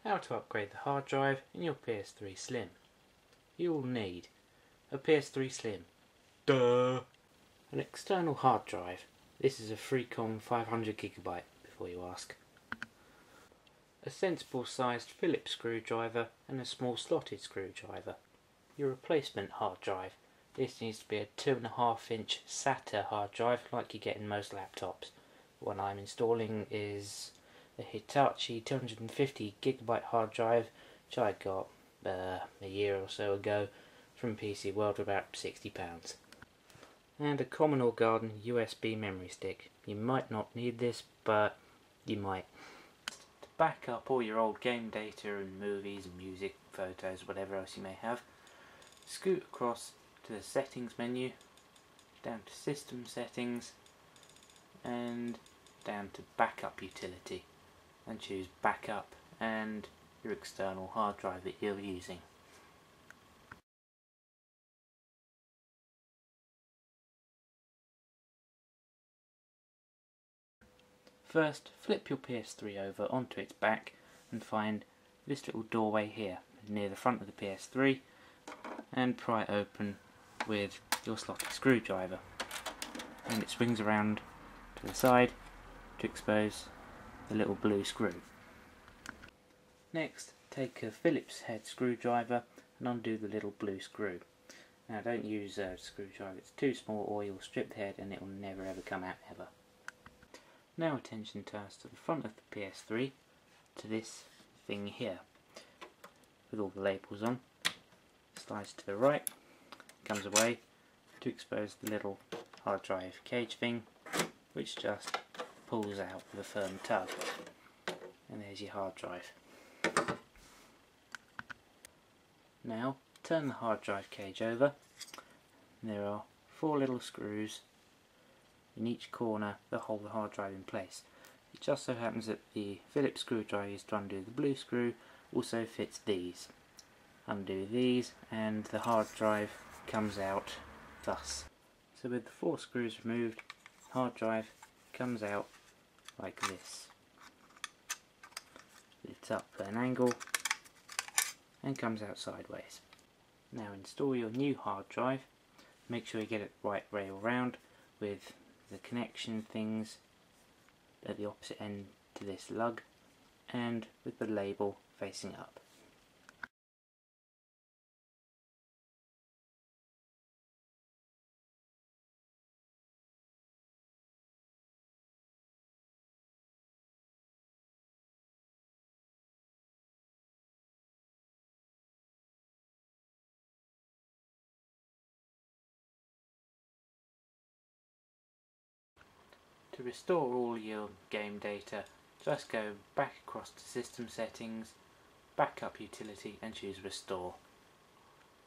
How to upgrade the hard drive in your PS3 Slim. You will need a PS3 Slim, duh, an external hard drive. This is a Freecom 500GB before you ask. A sensible sized Phillips screwdriver and a small slotted screwdriver. Your replacement hard drive. This needs to be a 2.5-inch SATA hard drive like you get in most laptops. The one I'm installing is a Hitachi 250GB hard drive which I got a year or so ago from PC World for about £60. And a Commodore Garden USB memory stick. You might not need this, but you might. To back up all your old game data and movies and music, photos, whatever else you may have, scoot across to the settings menu, down to system settings and down to backup utility, and choose backup and your external hard drive that you're using. First, flip your PS3 over onto its back and find this little doorway here near the front of the PS3 and pry it open with your slotted screwdriver, and it swings around to the side to expose the little blue screw. Next, take a Phillips head screwdriver and undo the little blue screw. Now don't use a screwdriver, it's too small, or you'll strip the head and it will never ever come out ever. Now attention turns to the front of the PS3, to this thing here with all the labels on. Slides to the right, comes away to expose the little hard drive cage thing, which just pulls out with a firm tug, and there's your hard drive. Now turn the hard drive cage over. There are 4 little screws in each corner that hold the hard drive in place. It just so happens that the Phillips screwdriver used to undo the blue screw also fits these. Undo these and the hard drive comes out thus. So with the 4 screws removed, the hard drive comes out like this. Lifts up at an angle and comes out sideways. Now install your new hard drive. Make sure you get it right way around with the connection things at the opposite end to this lug and with the label facing up. To restore all your game data, just go back across to system settings, backup utility and choose restore.